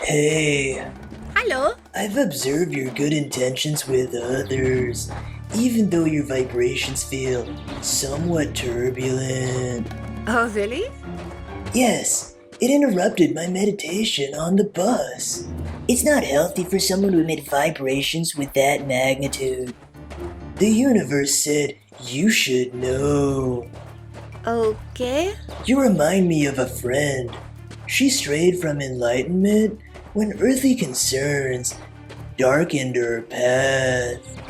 Hey, Hello? I've observed your good intentions with others, even though your vibrations feel somewhat turbulent. Oh, really? Yes, it interrupted my meditation on the bus. It's not healthy for someone to emit vibrations with that magnitude. The universe said you should know. Okay. You remind me of a friend. She strayed from enlightenment when earthly concerns darkened her path.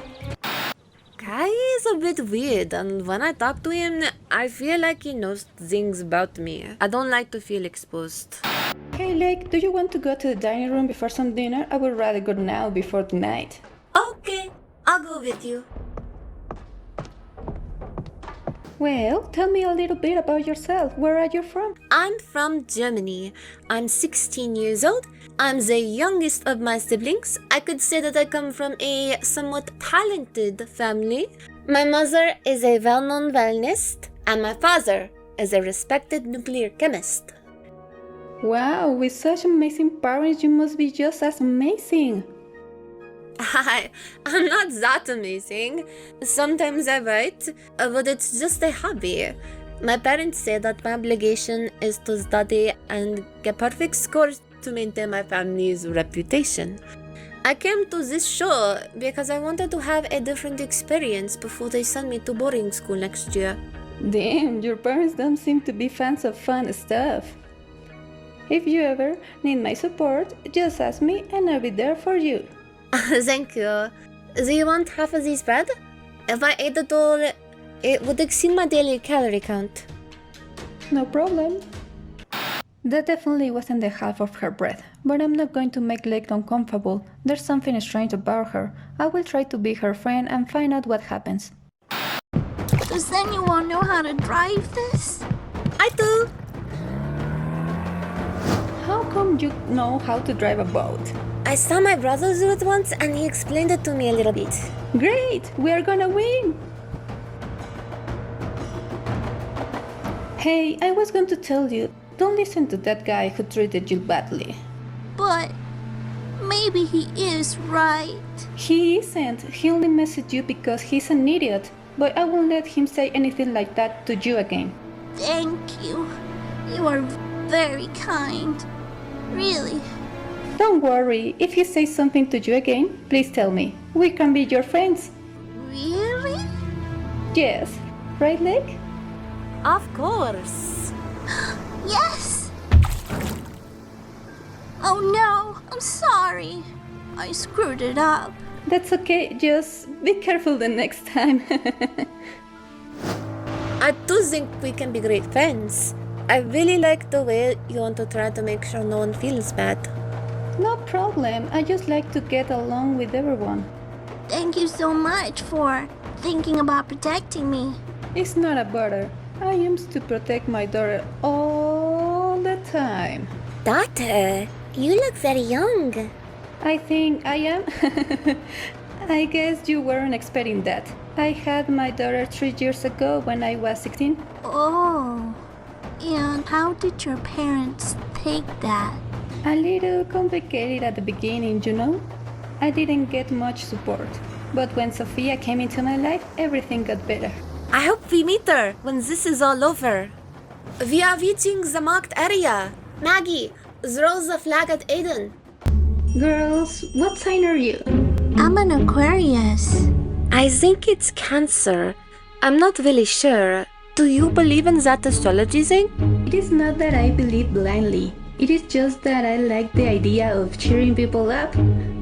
Guy is a bit weird, and when I talk to him, I feel like he knows things about me. I don't like to feel exposed. Hey Lake, do you want to go to the dining room before some dinner? I would rather go now before the night. Okay, I'll go with you. Well, tell me a little bit about yourself. Where are you from? I'm from Germany. I'm 16 years old. I'm the youngest of my siblings. I could say that I come from a somewhat talented family. My mother is a well-known violinist, and my father is a respected nuclear chemist. Wow, with such amazing parents, you must be just as amazing. I'm not that amazing. Sometimes I write, but it's just a hobby. My parents say that my obligation is to study and get perfect scores to maintain my family's reputation. I came to this show because I wanted to have a different experience before they send me to boarding school next year. Damn, your parents don't seem to be fans of fun stuff. If you ever need my support, just ask me and I'll be there for you. Thank you. Do you want half of this bread? If I ate it all, it would exceed my daily calorie count. No problem. That definitely wasn't the half of her breath, but I'm not going to make Lake uncomfortable. There's something strange about her. I will try to be her friend and find out what happens. Does anyone know how to drive this? I do. How come you know how to drive a boat? I saw my brother do it once and he explained it to me a little bit. Great! We are gonna win! Hey, I was going to tell you, don't listen to that guy who treated you badly. But maybe he is right. He isn't. He only messaged you because he's an idiot. But I won't let him say anything like that to you again. Thank you. You are very kind. Really. Don't worry, if he says something to you again, please tell me. We can be your friends. Really? Yes. Right, Lake? Of course. Yes! Oh no, I'm sorry. I screwed it up. That's okay, just be careful the next time. I do think we can be great friends. I really like the way you want to try to make sure no one feels bad. No problem, I just like to get along with everyone. Thank you so much for thinking about protecting me. It's not a bother. I used to protect my daughter all the time. Daughter, you look very young. I think I am. I guess you weren't expecting that. I had my daughter 3 years ago when I was 16. Oh. And how did your parents take that? A little complicated at the beginning, you know? I didn't get much support. But when Sophia came into my life, everything got better. I hope we meet her when this is all over. We are reaching the marked area. Maggie, throw the flag at Aiden. Girls, what sign are you? I'm an Aquarius. I think it's Cancer. I'm not really sure. Do you believe in that astrology thing? It is not that I believe blindly. It is just that I like the idea of cheering people up.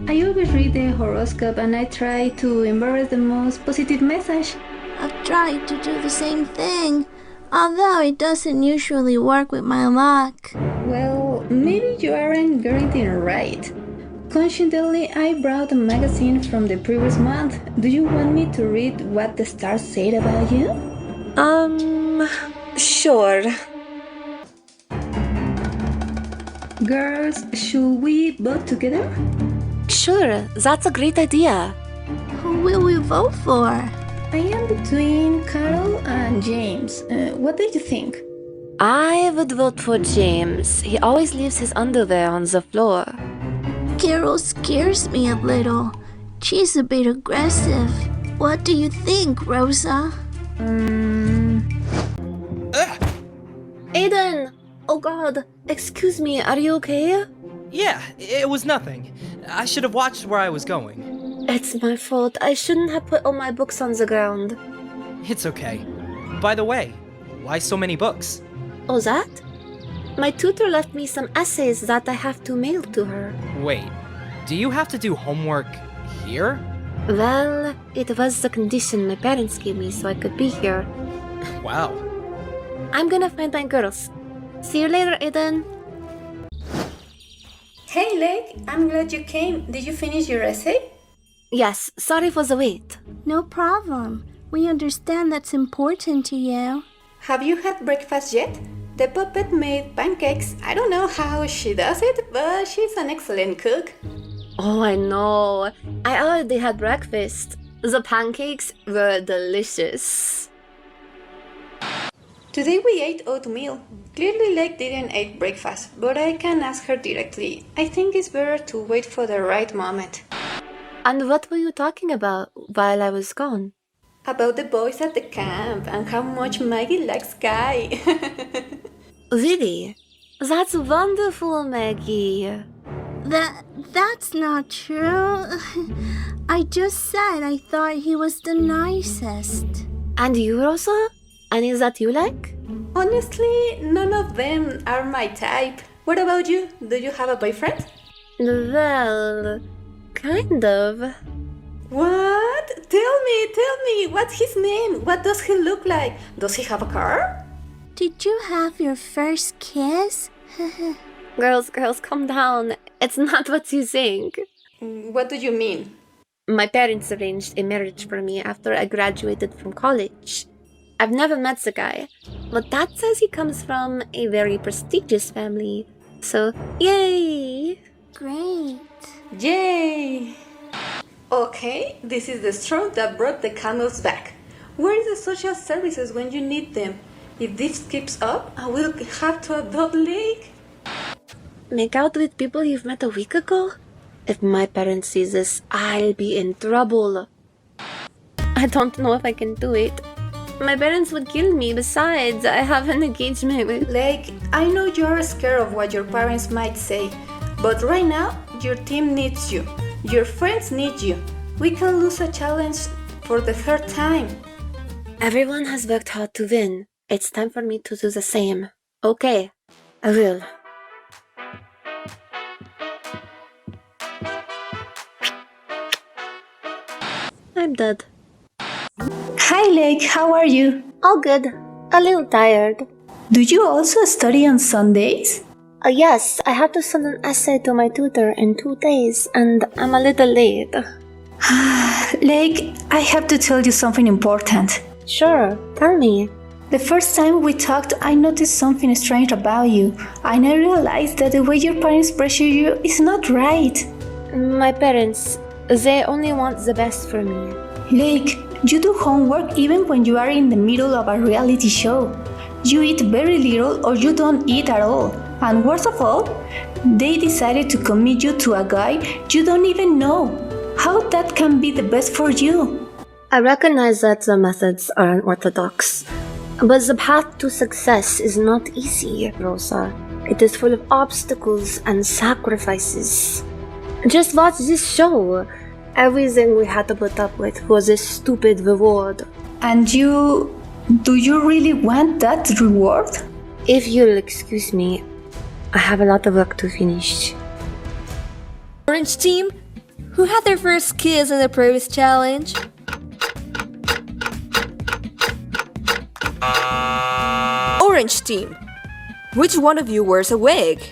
I always read the horoscope and I try to embrace the most positive message. I've tried to do the same thing, although it doesn't usually work with my luck. Well, maybe you aren't getting it right. Coincidentally, I brought a magazine from the previous month. Do you want me to read what the stars said about you? Sure. Girls, should we vote together? Sure, that's a great idea. Who will we vote for? I am between Carol and James. What do you think? I would vote for James. He always leaves his underwear on the floor. Carol scares me a little. She's a bit aggressive. What do you think, Rosa? Aiden! Oh god, excuse me, are you okay? Yeah, it was nothing. I should have watched where I was going. It's my fault. I shouldn't have put all my books on the ground. It's okay. By the way, why so many books? Oh, that? My tutor left me some essays that I have to mail to her. Wait, do you have to do homework here? Well, it was the condition my parents gave me so I could be here. Wow. I'm gonna find my girls. See you later, Aiden. Hey, Lake, I'm glad you came. Did you finish your essay? Yes, sorry for the wait. No problem. We understand that's important to you. Have you had breakfast yet? The puppet made pancakes. I don't know how she does it, but she's an excellent cook. Oh, I know. I already had breakfast. The pancakes were delicious. Today we ate oatmeal. Clearly Lake didn't eat breakfast, but I can ask her directly. I think it's better to wait for the right moment. And what were you talking about while I was gone? About the boys at the camp and how much Maggie likes Guy. Really? That's wonderful, Maggie. That's not true. I just said I thought he was the nicest. And you, Rosa? Any that you like? Honestly, none of them are my type. What about you? Do you have a boyfriend? Well, kind of. What? Tell me, what's his name? What does he look like? Does he have a car? Did you have your first kiss? Girls, calm down. It's not what you think. What do you mean? My parents arranged a marriage for me after I graduated from college. I've never met the guy, but Dad says he comes from a very prestigious family. So, yay! Great. Yay! Okay, this is the straw that broke the camel's back. Where is the social services when you need them? If this keeps up, I will have to adopt Lake. Make out with people you've met a week ago? If my parents see this, I'll be in trouble. I don't know if I can do it. My parents would kill me. Besides, I have an engagement with... Lake, I know you're scared of what your parents might say, but right now, your team needs you. Your friends need you. We can lose a challenge for the third time. Everyone has worked hard to win. It's time for me to do the same. Okay, I will. I'm dead. Hi Lake, how are you? All good. A little tired. Do you also study on Sundays? Yes, I have to send an essay to my tutor in 2 days, and I'm a little late. Lake, I have to tell you something important. Sure, tell me. The first time we talked, I noticed something strange about you, and I realized that the way your parents pressure you is not right. My parents, they only want the best for me. Lake, you do homework even when you are in the middle of a reality show. You eat very little or you don't eat at all. And worst of all, they decided to commit you to a guy you don't even know. How that can be the best for you? I recognize that the methods are unorthodox, but the path to success is not easy, Rosa. It is full of obstacles and sacrifices. Just watch this show. Everything we had to put up with was a stupid reward. And do you really want that reward? If you'll excuse me, I have a lot of work to finish. Orange team, who had their first kiss in the previous challenge? Orange team, which one of you wears a wig?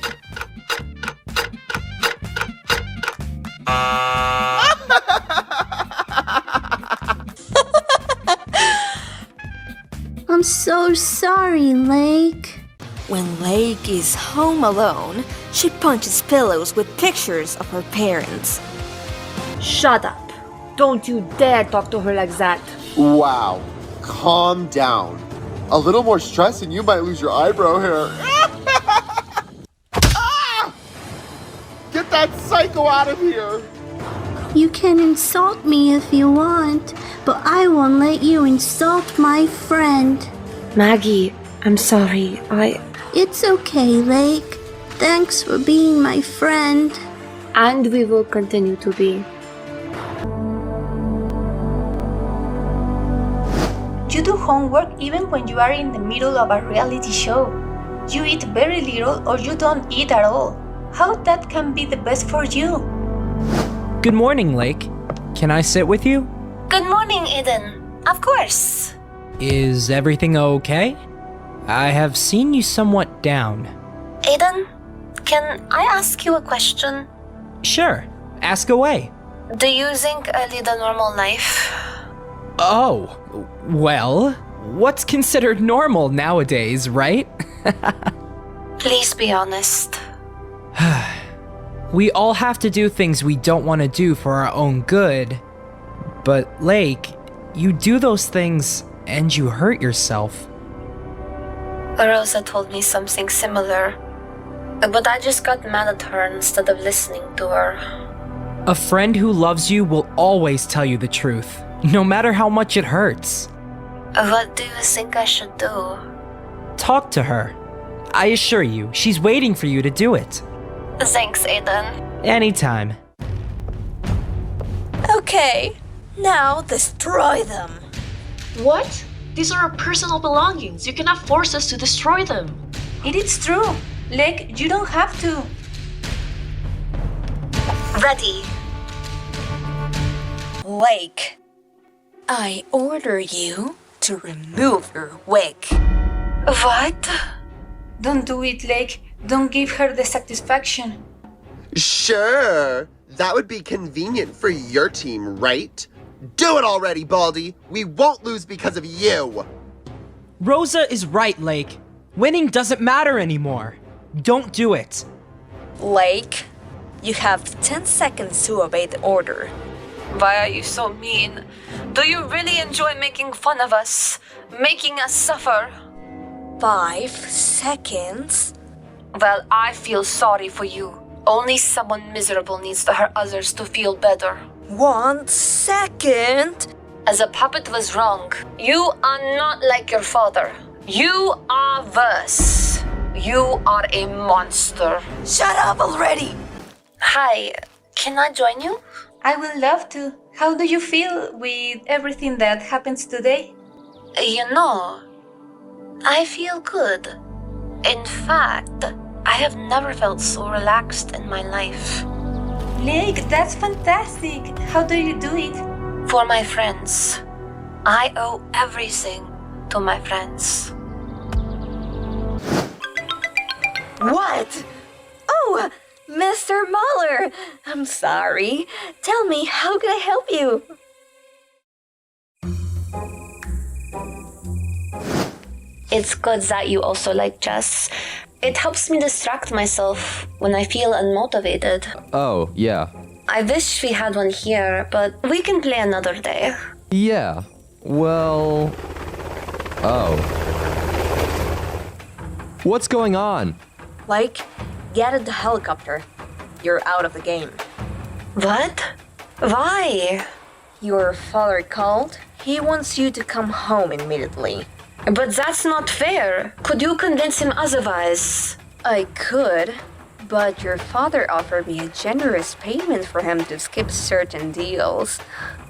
I'm so sorry, Lake. When Lake is home alone, she punches pillows with pictures of her parents. Shut up. Don't you dare talk to her like that. Wow. Calm down. A little more stress and you might lose your eyebrow hair. Ah! Get that that psycho out of here! You can insult me if you want, but I won't let you insult my friend. Maggie, I'm sorry. It's okay, Lake. Thanks for being my friend. And we will continue to be. You do homework even when you are in the middle of a reality show. You eat very little or you don't eat at all. How that can be the best for you? Good morning, Lake. Can I sit with you? Good morning, Eden. Of course. Is everything okay? I have seen you somewhat down. Eden, can I ask you a question? Sure, ask away. Do you think I lead a normal life? Oh, well, what's considered normal nowadays, right? Please be honest. We all have to do things we don't want to do for our own good. But, Lake, you do those things and you hurt yourself. Rosa told me something similar, but I just got mad at her instead of listening to her. A friend who loves you will always tell you the truth, no matter how much it hurts. What do you think I should do? Talk to her. I assure you, she's waiting for you to do it. Thanks, Eden. Anytime. Okay, now destroy them. What? These are our personal belongings. You cannot force us to destroy them. It is true. Lake, you don't have to. Ready. Lake, I order you to remove your wig. What? Don't do it, Lake. Don't give her the satisfaction. Sure, that would be convenient for your team, right? Do it already, Baldy! We won't lose because of you! Rosa is right, Lake. Winning doesn't matter anymore. Don't do it. Lake, you have 10 seconds to obey the order. Why are you so mean? Do you really enjoy making fun of us? Making us suffer? 5 seconds. Well, I feel sorry for you. Only someone miserable needs to hurt others to feel better. 1 second. As a puppet was wrong. You are not like your father. You are worse. You are a monster. Shut up already. Hi, can I join you? I would love to. How do you feel with everything that happens today? You know, I feel good. In fact, I have never felt so relaxed in my life. Lake, that's fantastic. How do you do it? For my friends. I owe everything to my friends. What? Oh, Mr. Muller. I'm sorry. Tell me, how can I help you? It's good that you also like chess. It helps me distract myself when I feel unmotivated. Oh, yeah. I wish we had one here, but we can play another day. Yeah. Well... Oh. What's going on? Like, get in the helicopter. You're out of the game. What? Why? Your father called. He wants you to come home immediately. But that's not fair. Could you convince him otherwise? I could, but your father offered me a generous payment for him to skip certain deals.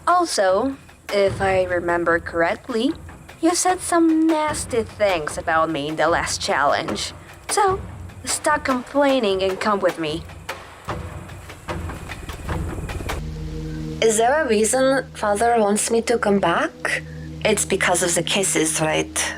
Also, if I remember correctly, you said some nasty things about me in the last challenge. So, stop complaining and come with me. Is there a reason father wants me to come back? It's because of the kisses, right?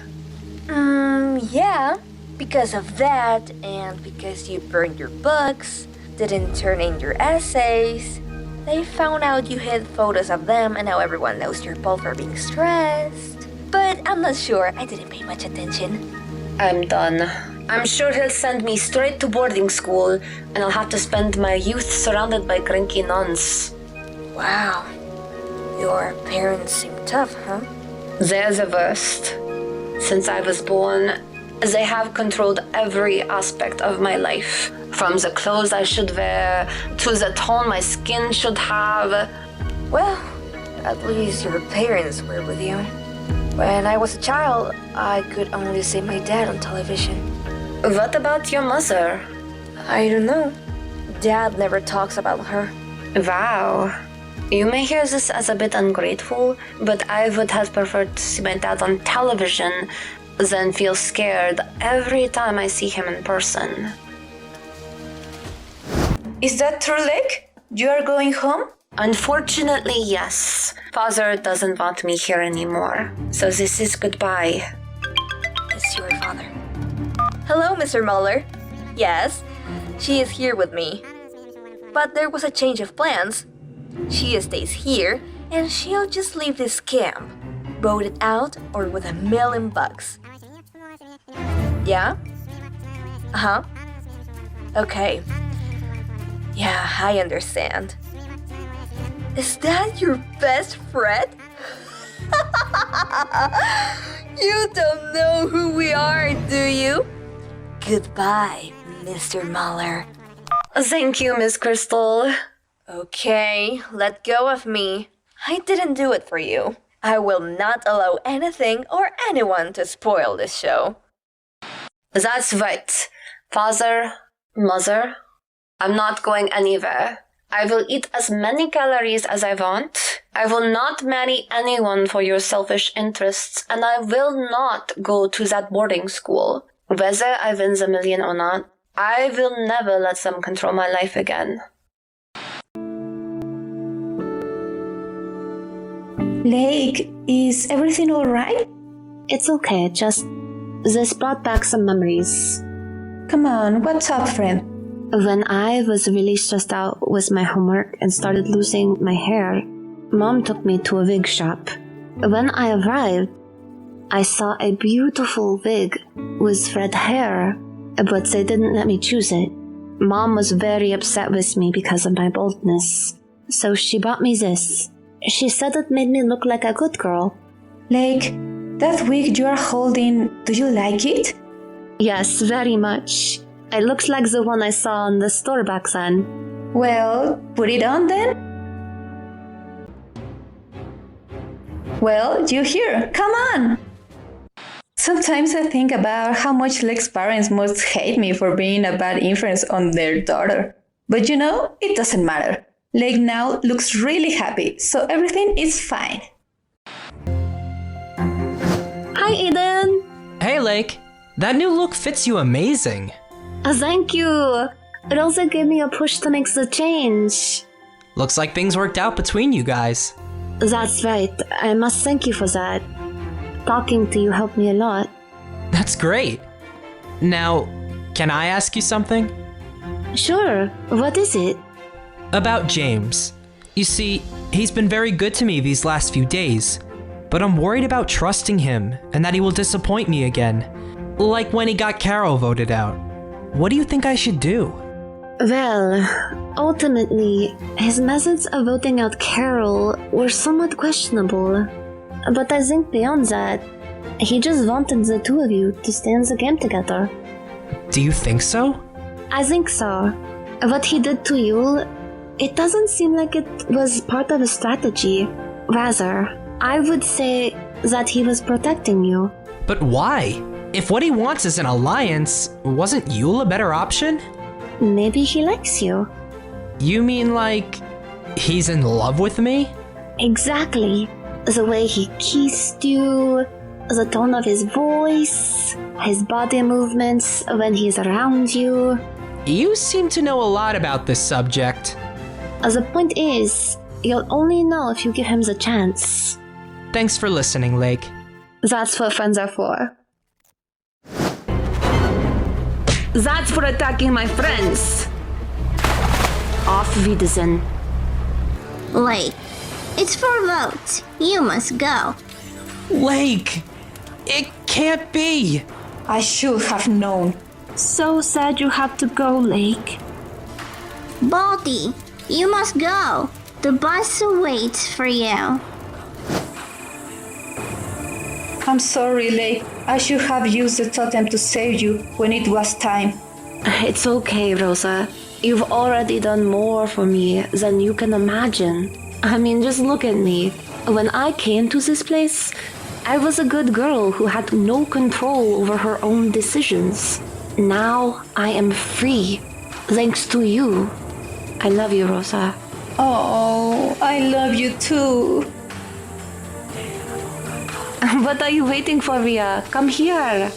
Yeah. Because of that, and because you burned your books, didn't turn in your essays. They found out you hid photos of them, and now everyone knows you're both for being stressed. But I'm not sure. I didn't pay much attention. I'm done. I'm sure he'll send me straight to boarding school, and I'll have to spend my youth surrounded by cranky nuns. Wow. Your parents seem tough, huh? They're the worst. Since I was born, They have controlled every aspect of my life, from the clothes I should wear to the tone my skin should have. Well, at least your parents were with you. When I was a child, I could only see my dad on television. What about your mother? I don't know. Dad never talks about her. Wow. You may hear this as a bit ungrateful, but I would have preferred to see my dad on television than feel scared every time I see him in person. Is that true, Lake? You are going home? Unfortunately, yes. Father doesn't want me here anymore, so this is goodbye. It's your father. Hello, Mr. Muller. Yes, she is here with me. But there was a change of plans. She stays here, and she'll just leave this camp. Voted out or with $1 million bucks. Yeah? Uh-huh. Okay. Yeah, I understand. Is that your best friend? You don't know who we are, do you? Goodbye, Mr. Muller. Thank you, Miss Crystal. Okay, let go of me. I didn't do it for you. I will not allow anything or anyone to spoil this show. That's right. Father, mother, I'm not going anywhere. I will eat as many calories as I want. I will not marry anyone for your selfish interests, and I will not go to that boarding school. Whether I win the million or not, I will never let them control my life again. Lake, is everything alright? It's okay, just this brought back some memories. Come on, what's up, friend? When I was really stressed out with my homework and started losing my hair, Mom took me to a wig shop. When I arrived, I saw a beautiful wig with red hair, but they didn't let me choose it. Mom was very upset with me because of my baldness, so she bought me this. She said it made me look like a good girl. Lake, that wig you are holding, do you like it? Yes, very much. It looks like the one I saw in the store back then. Well, put it on then. Well, you here, come on! Sometimes I think about how much Lake's parents must hate me for being a bad influence on their daughter. But you know, it doesn't matter. Lake now looks really happy, so everything is fine. Hi, Aiden! Hey, Lake. That new look fits you amazing. Thank you! It also gave me a push to make the change. Looks like things worked out between you guys. That's right. I must thank you for that. Talking to you helped me a lot. That's great. Now, can I ask you something? Sure. What is it? About James. You see, he's been very good to me these last few days, but I'm worried about trusting him and that he will disappoint me again, like when he got Carol voted out. What do you think I should do? Well, ultimately, his methods of voting out Carol were somewhat questionable. But I think beyond that, he just wanted the two of you to stay in the game together. Do you think so? I think so. What he did to you, it doesn't seem like it was part of a strategy. Rather, I would say that he was protecting you. But why? If what he wants is an alliance, wasn't Yule a better option? Maybe he likes you. You mean like, he's in love with me? Exactly. The way he kissed you, the tone of his voice, his body movements when he's around you. You seem to know a lot about this subject. The point is, you'll only know if you give him the chance. Thanks for listening, Lake. That's what friends are for. That's for attacking my friends. Auf Wiedersehen. Lake, it's for votes. You must go. Lake! It can't be! I should have known. So sad you have to go, Lake. Baldy, you must go. The bus waits for you. I'm sorry, Lake. I should have used the totem to save you when it was time. It's okay, Rosa. You've already done more for me than you can imagine. I mean, just look at me. When I came to this place, I was a good girl who had no control over her own decisions. Now I am free, thanks to you. I love you, Rosa. Oh, I love you too. What are you waiting for, Ria? Come here.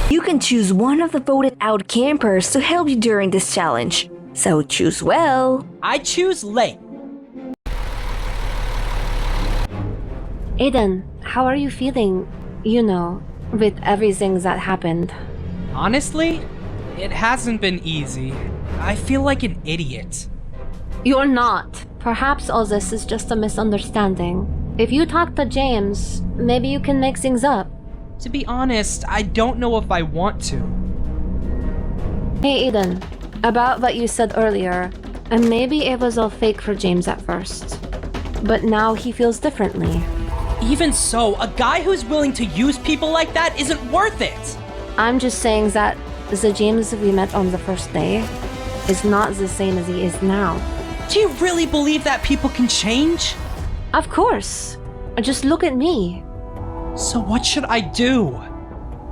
You can choose one of the voted out campers to help you during this challenge. So choose well. I choose Lake. Aiden, how are you feeling? You know, with everything that happened. Honestly, it hasn't been easy. I feel like an idiot. You're not. Perhaps all this is just a misunderstanding. If you talk to James, maybe you can make things up. To be honest, I don't know if I want to. Hey Aiden, about what you said earlier, and maybe it was all fake for James at first. But now he feels differently. Even so, a guy who's willing to use people like that isn't worth it! I'm just saying that the James we met on the first day is not the same as he is now. Do you really believe that people can change? Of course. Just look at me. So what should I do?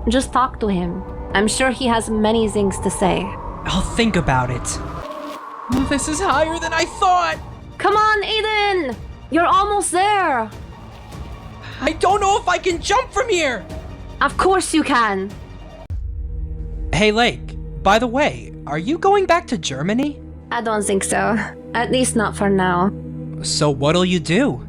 Just talk to him. I'm sure he has many things to say. I'll think about it. This is higher than I thought! Come on, Aiden! You're almost there! I don't know if I can jump from here! Of course you can! Hey Lake, by the way, are you going back to Germany? I don't think so. At least not for now. So what'll you do?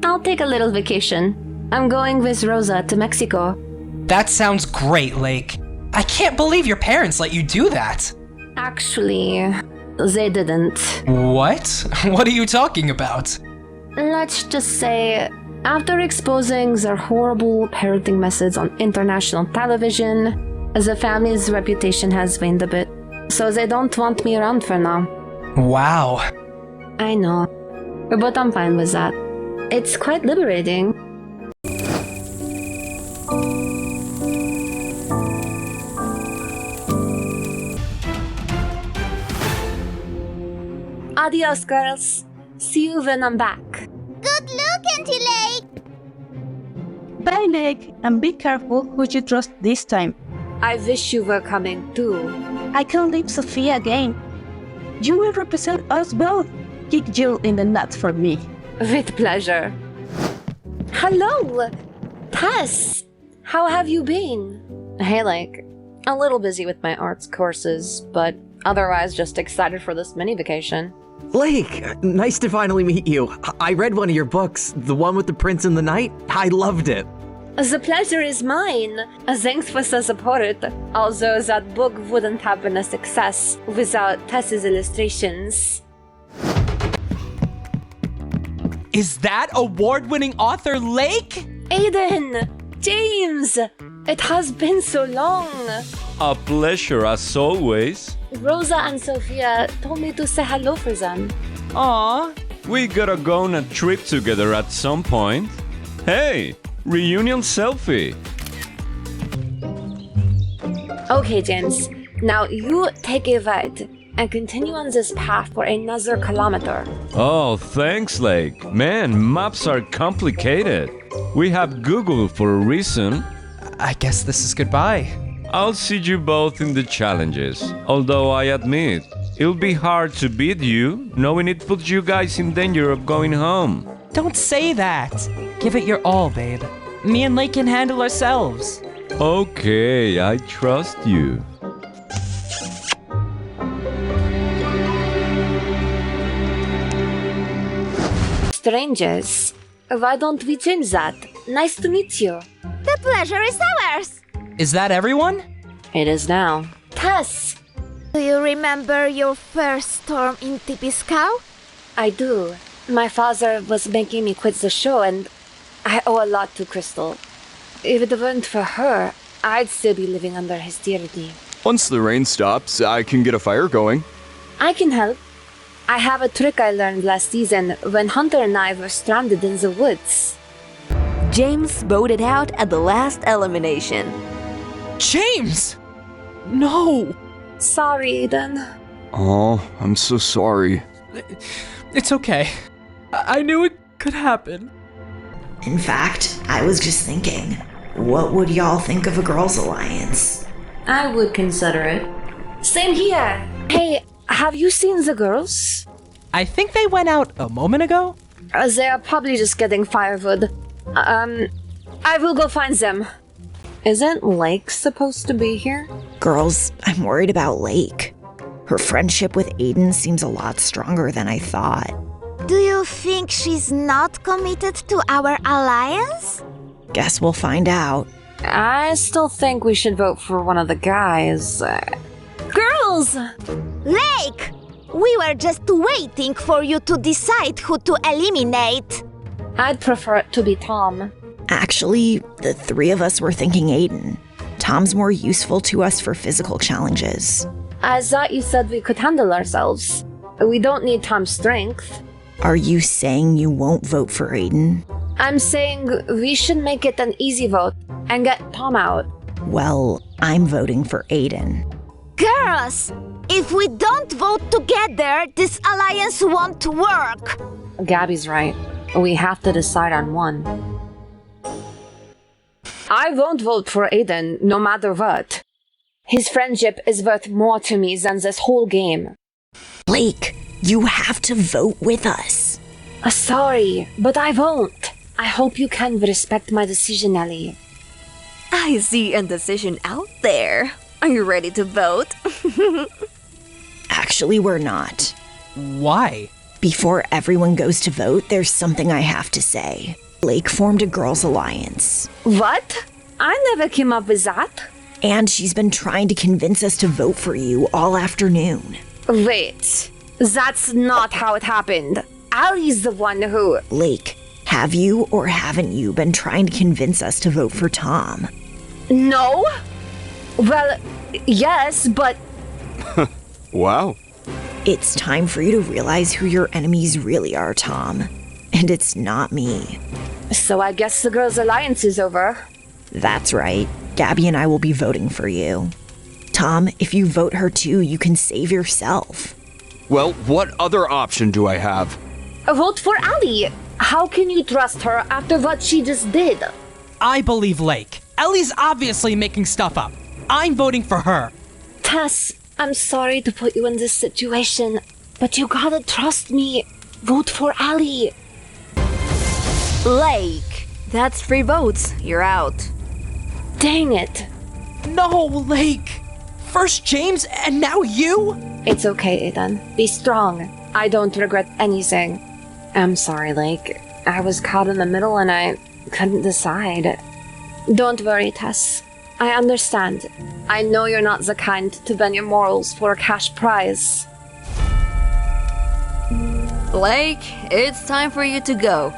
I'll take a little vacation. I'm going with Rosa to Mexico. That sounds great, Lake. I can't believe your parents let you do that. Actually, they didn't. What? What are you talking about? Let's just say, after exposing their horrible parenting methods on international television, the family's reputation has waned a bit. So they don't want me around for now. Wow. I know, but I'm fine with that. It's quite liberating. Adios, girls. See you when I'm back. Good luck, Auntie Lake! Bye, Lake, and be careful who you trust this time. I wish you were coming too. I can leave Sophia again. You will represent us both. Kick Jill in the nuts for me. With pleasure. Hello, Tess. How have you been? Hey, Lake. A little busy with my arts courses, but otherwise just excited for this mini vacation. Lake, nice to finally meet you. I read one of your books, the one with the prince and the knight. I loved it. The pleasure is mine. Thanks for the support. Although that book wouldn't have been a success without Tess's illustrations. Is that award-winning author Lake? Aiden! James! It has been so long. A pleasure as always. Rosa and Sophia told me to say hello for them. Aw, we gotta go on a trip together at some point. Hey, reunion selfie. Okay, James. Now you take a ride and continue on this path for another kilometer. Oh, thanks, Lake. Man, maps are complicated. We have Google for a reason. I guess this is goodbye. I'll see you both in the challenges. Although I admit, it'll be hard to beat you, knowing it puts you guys in danger of going home. Don't say that. Give it your all, babe. Me and Lake can handle ourselves. Okay, I trust you. Strangers, why don't we change that? Nice to meet you. The pleasure is ours! Is that everyone? It is now. Tess! Do you remember your first storm in Tipiscau? I do. My father was making me quit the show and I owe a lot to Crystal. If it weren't for her, I'd still be living under hysteria. Once the rain stops, I can get a fire going. I can help. I have a trick I learned last season when Hunter and I were stranded in the woods. James voted out at the last elimination. James! No! Sorry, Aiden. Oh, I'm so sorry. It's okay. I knew it could happen. In fact, I was just thinking, what would y'all think of a girls' alliance? I would consider it. Same here. Hey, have you seen the girls? I think they went out a moment ago. They are probably just getting firewood. I will go find them. Isn't Lake supposed to be here? Girls, I'm worried about Lake. Her friendship with Aiden seems a lot stronger than I thought. Do you think she's not committed to our alliance? Guess we'll find out. I still think we should vote for one of the guys. Girls! Lake! We were just waiting for you to decide who to eliminate. I'd prefer it to be Tom. Actually, the three of us were thinking Aiden. Tom's more useful to us for physical challenges. I thought you said we could handle ourselves. We don't need Tom's strength. Are you saying you won't vote for Aiden? I'm saying we should make it an easy vote and get Tom out. Well, I'm voting for Aiden. Girls, if we don't vote together, this alliance won't work. Gabby's right. We have to decide on one. I won't vote for Aiden, no matter what. His friendship is worth more to me than this whole game. Blake, you have to vote with us. Sorry, but I won't. I hope you can respect my decision, Ellie. I see indecision out there. Are you ready to vote? Actually, we're not. Why? Before everyone goes to vote, there's something I have to say. Blake formed a girls' alliance. What? I never came up with that. And she's been trying to convince us to vote for you all afternoon. Wait, that's not how it happened. Allie's the one who... Blake, have you or haven't you been trying to convince us to vote for Tom? No? Well, yes, but... Wow. It's time for you to realize who your enemies really are, Tom. And it's not me. So I guess the girls' alliance is over. That's right. Gabby and I will be voting for you. Tom, if you vote her too, you can save yourself. Well, what other option do I have? Vote for Allie. How can you trust her after what she just did? I believe Lake. Ellie's obviously making stuff up. I'm voting for her. Tess, I'm sorry to put you in this situation, but you gotta trust me. Vote for Allie. Lake, that's 3 votes. You're out. Dang it. No, Lake. First James, and now you? It's okay, Aiden. Be strong. I don't regret anything. I'm sorry, Lake. I was caught in the middle and I couldn't decide. Don't worry, Tess. I understand. I know you're not the kind to bend your morals for a cash prize. Blake, it's time for you to go.